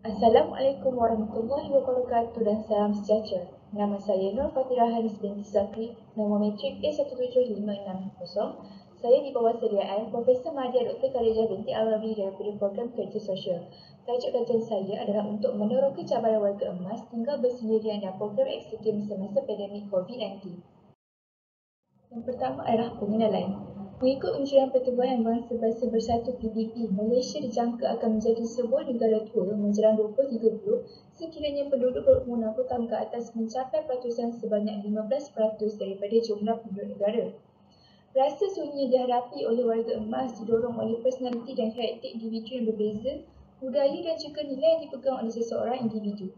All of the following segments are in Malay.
Assalamualaikum warahmatullahi wabarakatuh dan salam sejahtera. Nama saya Nur Fatira Hanis binti Zakri, nombor metrik A17560. Saya di bawah sediaan Profesor Madya Dr. Khalijah binti Al-Rabi daripada Program Kerja Sosial. Tajuk kajian saya adalah untuk mendorong cabaran warga emas tinggal bersendirian dan program eksekutif semasa pandemik COVID-19. Yang pertama adalah pengenalan. Mengikut ujian Pertubuhan Bangsa-Bangsa Bersatu PBB, Malaysia dijangka akan menjadi sebuah negara tua menjelang 2030 sekiranya penduduk berumur 60 tahun ke atas mencapai peratusan sebanyak 15% daripada jumlah penduduk negara. Rasa sunyi dihadapi oleh warga emas didorong oleh personaliti dan karakter individu yang berbeza, budaya dan juga nilai yang dipegang oleh seseorang individu.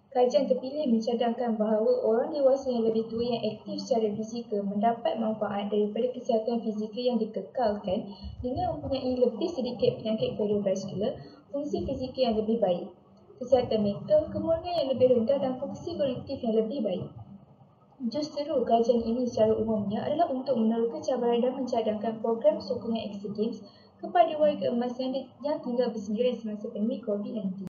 Kajian terpilih mencadangkan bahawa orang dewasa yang lebih tua yang aktif secara fizikal mendapat manfaat daripada kesihatan fizikal yang dikekalkan dengan mempunyai lebih sedikit penyakit kardiovaskular, fungsi fizikal yang lebih baik, kesihatan mental, kemurnian yang lebih rendah dan fungsi kognitif yang lebih baik. Justeru kajian ini secara umumnya adalah untuk meneroka cabaran dan mencadangkan program sokongan Extra Games kepada warga emas yang tinggal bersendirian semasa pandemik COVID-19.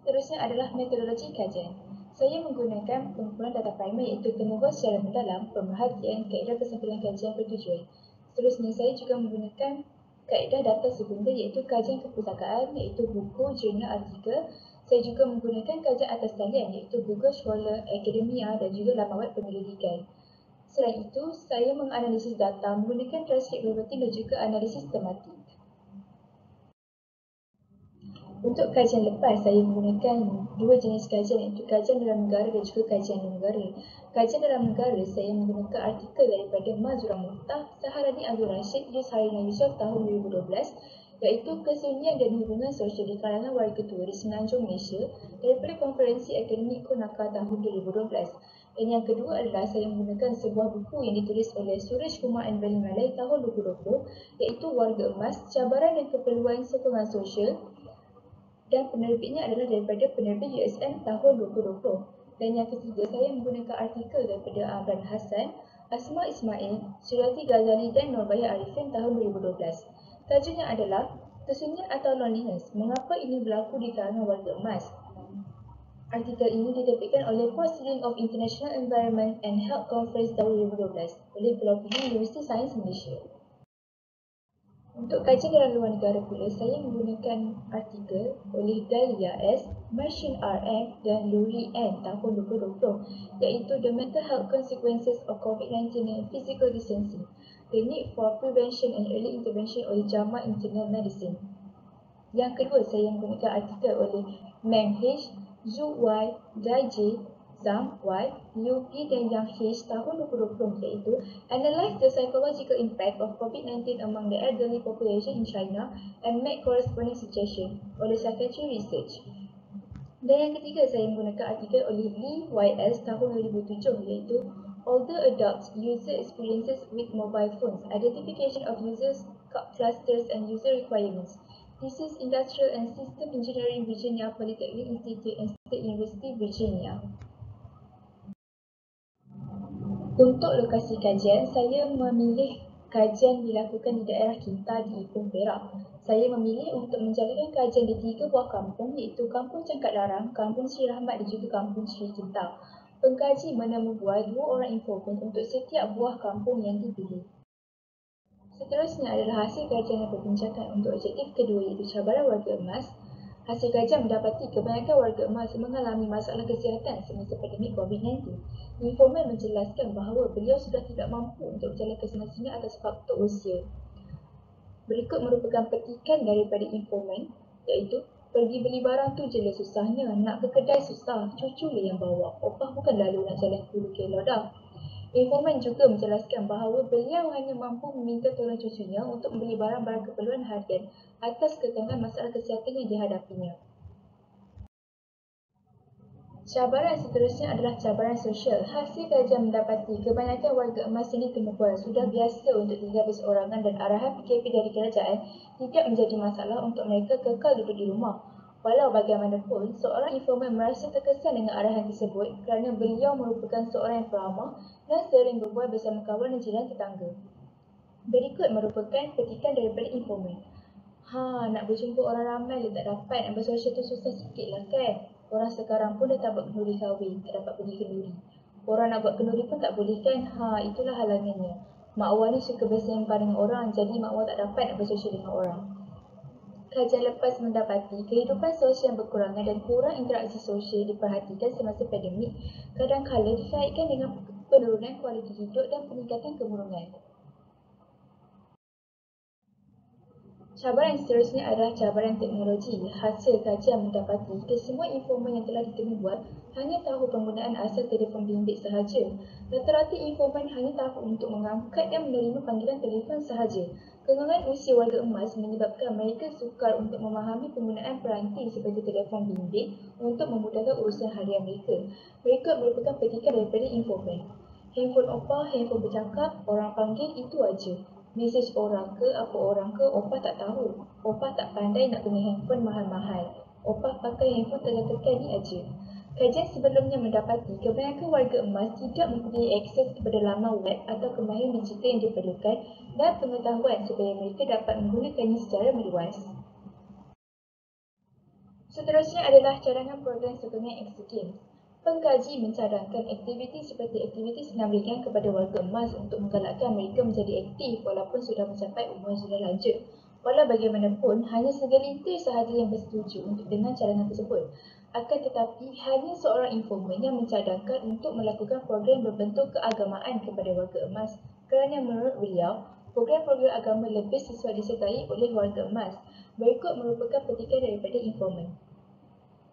Seterusnya adalah metodologi kajian. Saya menggunakan pengumpulan data primer iaitu penubuhan secara mendalam, pemerhatian, kaedah kesimpulan kajian bertujuan. Seterusnya, saya juga menggunakan kaedah data sekunder iaitu kajian kepustakaan iaitu buku, jurnal, artikel. Saya juga menggunakan kajian atas talian iaitu Google Scholar, Academia dan juga laman web penyelidikan. Selain itu, saya menganalisis data menggunakan transkrip verbatim dan juga analisis tematik. Untuk kajian lepas, saya menggunakan dua jenis kajian iaitu kajian dalam negara dan juga kajian luar negara. Kajian dalam negara, saya menggunakan artikel daripada Mazura Muftah, Saharani Abdul Rashid, Yus Harina Yusof tahun 2012 iaitu kesunyian dan hubungan sosial di kalangan warga tua di Semenanjung Malaysia daripada Konferensi Akademik Konaka tahun 2012. Dan yang kedua adalah saya menggunakan sebuah buku yang ditulis oleh Suraj Kumar and Vali Malay tahun 2020 iaitu Warga Emas, Cabaran dan Keperluan Sokongan Sosial, dan penerbitnya adalah daripada penerbit USM tahun 2020. Dan yang ketiga, saya menggunakan artikel daripada Amran Hassan, Asma Ismail, Suryati Ghazali dan Nurbaya Arifin tahun 2012. Tajuknya adalah Kesunyian atau Loneliness, Mengapa Ini Berlaku di Kalangan Warga Emas. Artikel ini diterbitkan oleh Proceeding of International Environment and Health Conference tahun 2012 oleh Pelopini Universiti Sains Malaysia. Untuk kajian dalam luar negara pula, saya menggunakan artikel oleh Dahlia S, Martian RM dan Luri N tahun 2020 iaitu The Mental Health Consequences of COVID-19 and Physical Distancing, The Need for Prevention and Early Intervention oleh JAMA Internal Medicine. Yang kedua, saya menggunakan artikel oleh Meng H, Zhu Y, Dai J, Zhang Y, Liu P dan Yang H tahun 2020 iaitu Analyze the Psychological Impact of COVID-19 Among the Elderly Population in China and Make Corresponding Suggestion oleh Psychiatry Research. Dan yang ketiga, saya menggunakan artikel oleh Lee YS tahun 2007 iaitu Older Adults User Experiences with Mobile Phones, Identification of Users Clusters and User Requirements. This is Industrial and System Engineering Virginia Polytechnic Institute and State University Virginia. Untuk lokasi kajian, saya memilih kajian dilakukan di daerah Kinta di Ipoh, Perak. Saya memilih untuk menjalankan kajian di 3 buah kampung iaitu Kampung Cangkat Larang, Kampung Sri Rahmat dan juga Kampung Sri Kinta. Pengkaji membuat 2 orang informan untuk setiap buah kampung yang dipilih. Seterusnya adalah hasil kajian dan perbincangan untuk objektif kedua iaitu cabaran warga emas. Hasil kajian mendapati kebanyakan warga emas mengalami masalah kesihatan semasa pandemik COVID-19. Informan menjelaskan bahawa beliau sudah tidak mampu untuk berjalan ke sana-sini atas faktor usia. Berikut merupakan petikan daripada informan iaitu pergi beli barang tu je lah susahnya, nak ke kedai susah, cucu lah yang bawa, opah bukan lalu nak jalan 10 kilo dah. Informan juga menjelaskan bahawa beliau hanya mampu meminta tolong cucunya untuk membeli barang-barang keperluan harian atas kekangan masalah kesihatan yang dihadapinya. Cabaran seterusnya adalah cabaran sosial. Hasil kajian mendapati kebanyakan warga emas yang ditemukan sudah biasa untuk tinggal berseorangan dan arahan PKP dari kerajaan tidak menjadi masalah untuk mereka kekal duduk di rumah. Walau bagaimanapun, seorang informan merasa terkesan dengan arahan tersebut kerana beliau merupakan seorang yang peramah dan sering berbual bersama kawan dan jiran tetangga. Berikut merupakan petikan daripada informan. Nak berjumpa orang ramai je tak dapat, nak bersosial tu susah sikit lah kan. Orang sekarang pun dah tak buat kenduri kahwin, tak dapat pergi kenduri. Orang nak buat kenduri pun tak boleh kan. Itulah halangannya. Mak Wah ni suka bersempang dengan orang, jadi Mak Wah tak dapat nak bersosial dengan orang. Kajian lepas mendapati kehidupan sosial yang berkurangan dan kurang interaksi sosial diperhatikan semasa pandemik kadang-kala dikaitkan dengan penurunan kualiti hidup dan peningkatan kemurungan. Cabaran seterusnya adalah cabaran teknologi. Hasil kajian mendapati kesemua informan yang telah ditemubuat hanya tahu penggunaan asal telefon bimbit sahaja. Rata-rata informan hanya tahu untuk mengangkat dan menerima panggilan telefon sahaja. Kenggangan usia warga emas menyebabkan mereka sukar untuk memahami penggunaan peranti seperti telefon bimbit untuk memudahkan urusan harian mereka. Mereka merupakan petikan daripada informan. Handphone opah, handphone bercakap, orang panggil itu aja. Mesej orang ke, apa orang ke, opah tak tahu. Opah tak pandai nak guna handphone mahal-mahal. Opah pakai handphone tekan-tekan ni aja. Kajian sebelumnya mendapati kebanyakan warga emas tidak mempunyai akses kepada laman web atau kemahiran digital yang diperlukan dan pengetahuan supaya mereka dapat menggunakannya secara meluas. Seterusnya adalah cadangan program sokongan Exogames. Pengkaji mencadangkan aktiviti seperti aktiviti senam ringan kepada warga emas untuk menggalakkan mereka menjadi aktif walaupun sudah mencapai umur yang sudah lanjut. Walau bagaimanapun, hanya segelintir sahaja yang bersetuju untuk dengan cadangan tersebut. Akan tetapi, hanya seorang informan yang mencadangkan untuk melakukan program berbentuk keagamaan kepada warga emas kerana menurut beliau, program-program agama lebih sesuai disertai oleh warga emas. Berikut merupakan petikan daripada informan.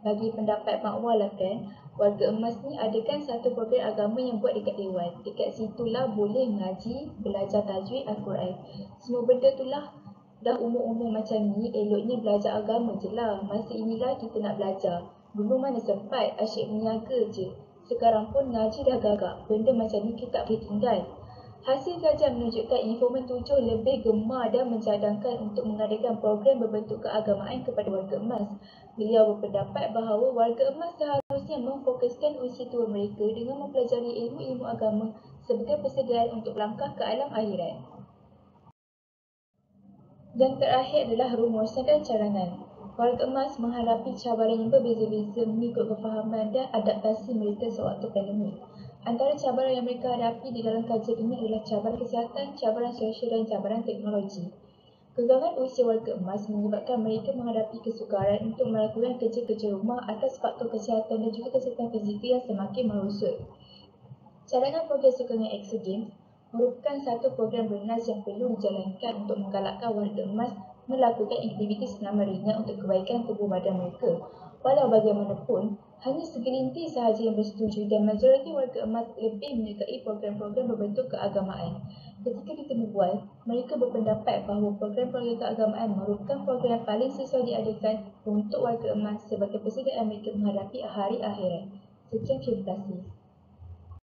Bagi pendapat Mak Wah lah kan, warga emas ni adakan satu program agama yang buat dekat dewan. Dekat situlah boleh ngaji, belajar tajwid Al-Quran. Semua benda tu lah. Dah umur-umur macam ni, eloknya belajar agama je lah. Masa inilah kita nak belajar. Dulu mana sempat, asyik berniaga je. Sekarang pun ngaji dah gagak. Benda macam ni kita tak boleh tinggal. Hasil kajian menunjukkan informan 7 lebih gemar dan mencadangkan untuk mengadakan program berbentuk keagamaan kepada warga emas. Beliau berpendapat bahawa warga emas seharusnya memfokuskan usia tua mereka dengan mempelajari ilmu-ilmu agama sebagai persediaan untuk melangkah ke alam akhirat. Dan terakhir adalah rumusan dan cadangan. Warga emas menghadapi cabaran yang berbeza-beza mengikut kefahaman dan adaptasi mereka sewaktu pandemik. Antara cabaran yang mereka hadapi di dalam kajian ini adalah cabaran kesihatan, cabaran sosial dan cabaran teknologi. Kegagalan usia warga emas menyebabkan mereka menghadapi kesukaran untuk melakukan kerja-kerja rumah atas faktor kesihatan dan juga kesihatan fizikal yang semakin merosot. Cadangan program sokongan Exogames merupakan satu program bernas yang perlu dijalankan untuk menggalakkan warga emas melakukan aktiviti senaman ringan untuk kebaikan tubuh badan mereka. Walau bagaimanapun, hanya segelintir sahaja yang bersetuju dan majoriti warga emas lebih menyukai program-program berbentuk keagamaan. Ketika ditemubual, mereka berpendapat bahawa program-program keagamaan merupakan program yang paling sesuai diadakan untuk warga emas sebagai persediaan mereka menghadapi hari akhirat. Sekian, terima kasih.